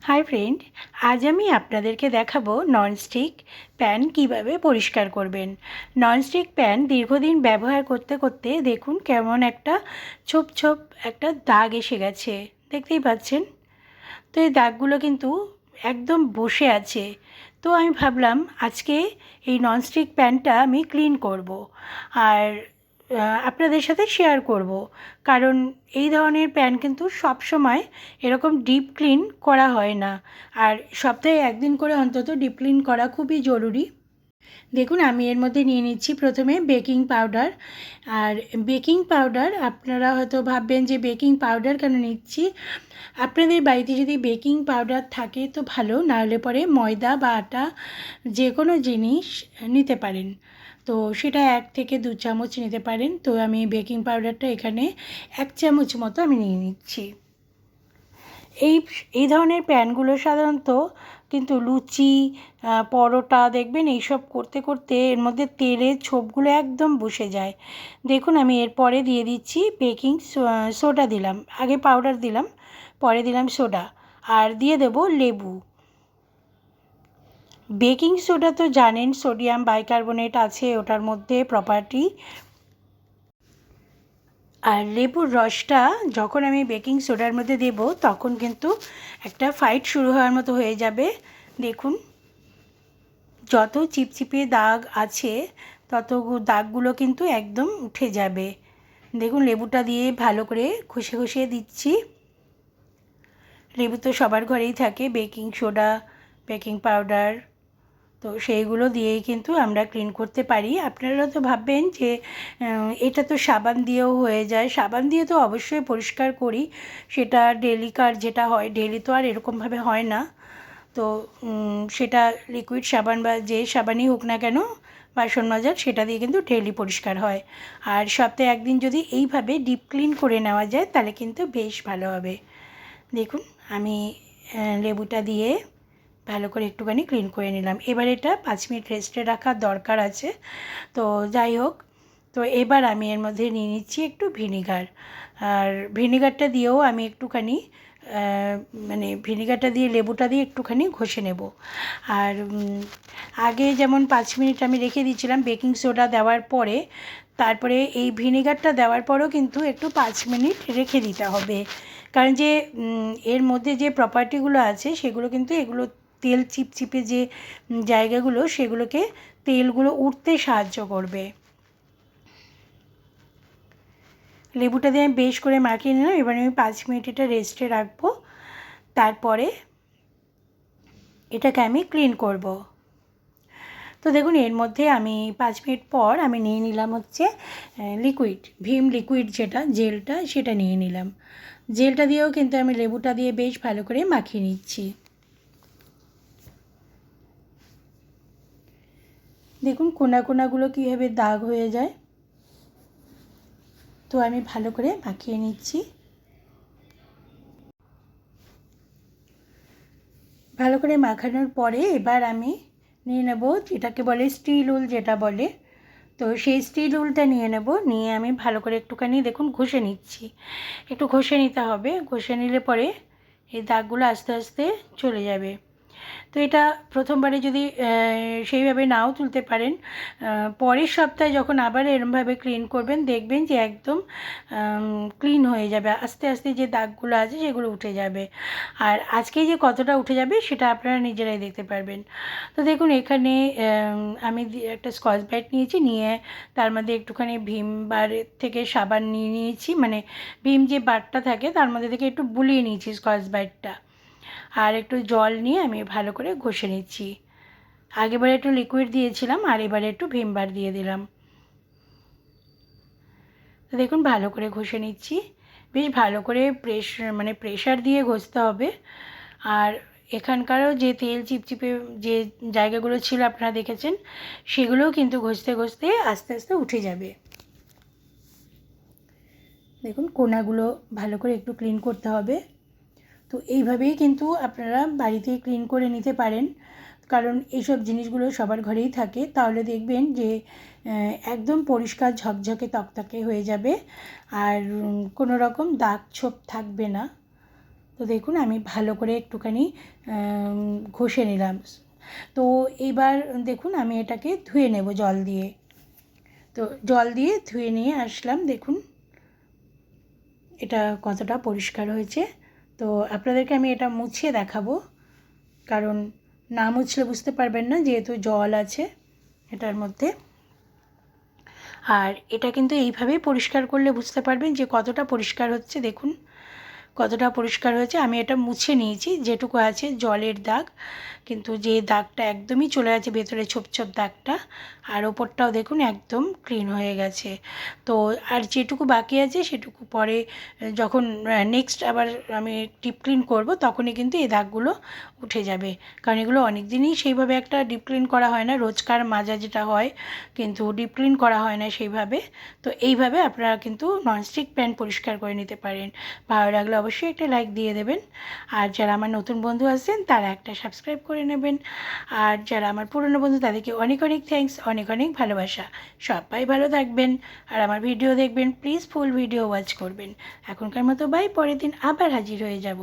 Hi friend, আজ আমি আপনাদেরকে দেখাবো ননস্টিক প্যান কিভাবে পরিষ্কার করবেন। ননস্টিক প্যান দীর্ঘদিন ব্যবহার করতে করতে দেখুন কেমন একটা ছোপ ছোপ একটা দাগ এসে গেছে, দেখতেই পাচ্ছেন। তো এই দাগগুলো কিন্তু একদম বসে আছে। তো আমি ভাবলাম আজকে এই ননস্টিক প্যানটা আমি ক্লিন করব আর আপনাদের সাথে শেয়ার করব, কারণ এই ধরনের প্যান কিন্তু সব সময় এরকম ডিপ ক্লিন করা হয় না, আর সপ্তাহে একদিন করে অন্তত ডিপ ক্লিন করা খুবই জরুরি। দেখুন আমি এর মধ্যে নিয়ে নিচ্ছি প্রথমে বেকিং পাউডার। আর বেকিং পাউডার আপনারা হয়তো ভাববেন যে বেকিং পাউডার কেন নিচ্ছি। আপনাদের বাড়িতে যদি বেকিং পাউডার থাকে তো ভালো, নাহলে পরে ময়দা বা আটা যে কোনো জিনিস নিতে পারেন। তো সেটা 1 থেকে 2 চামচ নিতে পারেন। তো আমি বেকিং পাউডারটা এখানে 1 চামচ মতো আমি নিয়ে নিচ্ছি। এই এই ধরনের প্যানগুলো সাধারণত কিন্তু লুচি, পরোটা দেখবেন এইসব করতে করতে এর মধ্যে তেলের ছোপগুলো একদম বসে যায়। দেখুন আমি এরপরে দিয়ে দিচ্ছি বেকিং সোডা দিলাম, আগে পাউডার দিলাম, পরে দিলাম সোডা, আর দিয়ে দেব লেবু। বেকিং সোডা তো জানেন সোডিয়াম বাইকার্বনেট আছে ওটার মধ্যে প্রপার্টি। আর লেবুর রসটা যখন আমি বেকিং সোডার মধ্যে দেব তখন কিন্তু একটা ফাইট শুরু হওয়ার মতো হয়ে যাবে। দেখুন যত চিপচিপে দাগ আছে তত দাগগুলো কিন্তু একদম উঠে যাবে। দেখুন লেবুটা দিয়ে ভালো করে ঘষে ঘষে দিচ্ছি। লেবু তো সবার ঘরেই থাকে, বেকিং সোডা, বেকিং পাউডার, তো সেইগুলো দিয়েই কিন্তু আমরা ক্লিন করতে পারি। আপনারা তো ভাববেন যে এটা তো সাবান দিয়েও হয়ে যায়। সাবান দিয়ে তো অবশ্যই পরিষ্কার করি, সেটা ডেলিকার যেটা হয়, ডেলি তো আর এরকমভাবে হয় না। তো সেটা লিকুইড সাবান বা যে সাবানই হোক না কেন বাসন মাজার, সেটা দিয়ে কিন্তু ডেলি পরিষ্কার হয়। আর সপ্তাহে একদিন যদি এইভাবে ডিপ ক্লিন করে নেওয়া যায় তাহলে কিন্তু বেশ ভালো হবে। দেখুন আমি লেবুটা দিয়ে ভালো করে একটুখানি ক্লিন করে নিলাম। এবার এটা 5 মিনিট রেস্টে রাখার দরকার আছে। তো যাই হোক, তো এবার আমি এর মধ্যে নিয়ে নিচ্ছি একটু ভিনিগার। আর ভিনিগারটা দিয়েও আমি একটুখানি মানে ভিনিগারটা দিয়ে লেবুটা দিয়ে একটুখানি ঘষে নেব। আর আগে যেমন 5 মিনিট আমি রেখে দিয়েছিলাম বেকিং সোডা দেওয়ার পরে, তারপরে এই ভিনিগারটা দেওয়ার পরেও কিন্তু একটু 5 মিনিট রেখে দিতে হবে, কারণ যে এর মধ্যে যে প্রপার্টিগুলো আছে সেগুলো কিন্তু এগুলো তেল চিপচিপে যে জায়গাগুলো সেগুলোকে তেলগুলো উঠতে সাহায্য করবে। লেবুটা দিয়ে আমি বেশ করে মাখিয়ে নিলাম। এবার আমি 5 মিনিট এটা রেস্টে রাখবো, তারপরে এটাকে আমি ক্লিন করব। তো দেখুন এর মধ্যে আমি 5 মিনিট পর আমি নিয়ে নিলাম হচ্ছে লিকুইড, ভিম লিকুইড যেটা জেলটা, সেটা নিয়ে নিলাম। জেলটা দিয়েও কিন্তু আমি লেবুটা দিয়ে বেশ ভালো করে মাখিয়ে নিচ্ছি। দেখুন কোনাগুলো কীভাবে দাগ হয়ে যায়। তো আমি ভালো করে মাখিয়ে নিচ্ছি। ভালো করে মাখানোর পরে এবার আমি নিয়ে নেব যেটাকে বলে স্টিল উল যেটা বলে, তো সেই স্টিল উলটা নিয়ে নেব। নিয়ে আমি ভালো করে একটুখানি দেখুন ঘষে নিচ্ছি। একটু ঘষে নিতে হবে, ঘষে নিলে পরে এই দাগগুলো আস্তে আস্তে চলে যাবে। তো এটা প্রথমবারে যদি সেইভাবে নাও তুলতে পারেন, পরের সপ্তাহে যখন আবার এরমভাবে ক্লিন করবেন দেখবেন যে একদম ক্লিন হয়ে যাবে, আস্তে আস্তে যে দাগগুলো আছে সেগুলো উঠে যাবে। আর আজকে যে কতটা উঠে যাবে সেটা আপনারা নিজেরাই দেখতে পারবেন। তো দেখুন এখানে আমি একটা স্কচ ব্রাইট নিয়েছি, নিয়ে তার মধ্যে একটুখানি ভীম বারের থেকে সাবান নিয়ে নিয়েছি, মানে ভীম যে বারটা থাকে তার মধ্যে থেকে একটু বুলিয়ে নিয়েছি স্কচ ব্রাইটটা, আর একটু জল নিয়ে আমি ভালো করে ঘষে নিচ্ছি। আগেবারে একটু লিকুইড দিয়েছিলাম আর এবারে একটু ভীম বার দিয়ে দিলাম। তো দেখুন ভালো করে ঘষে নিচ্ছি, বেশ ভালো করে প্রেশার দিয়ে ঘষতে হবে। আর এখানকারও যে তেল চিপচিপে যে জায়গাগুলো ছিল আপনারা দেখেছেন, সেগুলোও কিন্তু ঘষতে ঘষতে আস্তে আস্তে উঠে যাবে। দেখুন কোনাগুলো ভালো করে একটু ক্লিন করতে হবে। তো এইভাবেই কিন্তু আপনারা বাড়িতে ক্লিন করে নিতে পারেন, কারণ এইসব জিনিসগুলো সবার ঘরেই থাকে। তাহলে দেখবেন যে একদম পরিষ্কার ঝকঝকে তকতকে হয়ে যাবে, আর কোনো রকম দাগ ছোপ থাকবে না। তো দেখুন আমি ভালো করে একটুখানি ঘষে নিলাম। তো এবার দেখুন আমি এটাকে ধুয়ে নেব জল দিয়ে। তো জল দিয়ে ধুয়ে নিয়ে আসলাম, দেখুন এটা কতটা পরিষ্কার হয়েছে। তো আপনাদেরকে আমি এটা মুছিয়ে দেখাবো, কারণ না মুছলে বুঝতে পারবেন না, যেহেতু জল আছে এটার মধ্যে। আর এটা কিন্তু এইভাবেই পরিষ্কার করলে বুঝতে পারবেন যে কতটা পরিষ্কার হচ্ছে। দেখুন কতটা পরিষ্কার হয়েছে। আমি এটা মুছে নিয়েছি, যেটুকু আছে জলের দাগ, কিন্তু যে দাগটা একদমই চলে গেছে ভেতরে, ছোপ ছোপ দাগটা, আর ওপরটাও দেখুন একদম ক্লিন হয়ে গেছে। তো আর যেটুকু বাকি আছে সেটুকু পরে যখন নেক্সট আবার আমি ডিপ ক্লিন করব তখনই কিন্তু এই দাগগুলো উঠে যাবে, কারণ এগুলো অনেক দিনই সেইভাবে একটা ডিপ ক্লিন করা হয় না, রোজকার মাজা যেটা হয়, কিন্তু ডিপ ক্লিন করা হয় না সেইভাবে। তো এইভাবে আপনারা কিন্তু ননস্টিক প্যান পরিষ্কার করে নিতে পারেন। ভালো লাগলে অবশ্যই একটা লাইক দিয়ে দেবেন, আর যারা আমার নতুন বন্ধু আছেন তারা একটা সাবস্ক্রাইব করে নেবেন, আর যারা আমার পুরনো বন্ধু তাদেরকে অনেক অনেক থ্যাঙ্কস, অনেক অনেক ভালোবাসা। সবাই ভালো থাকবেন আর আমার ভিডিও দেখবেন, প্লিজ ফুল ভিডিও ওয়াচ করবেন। এখনকার মতো বাই, পরের দিন আবার হাজির হয়ে যাব।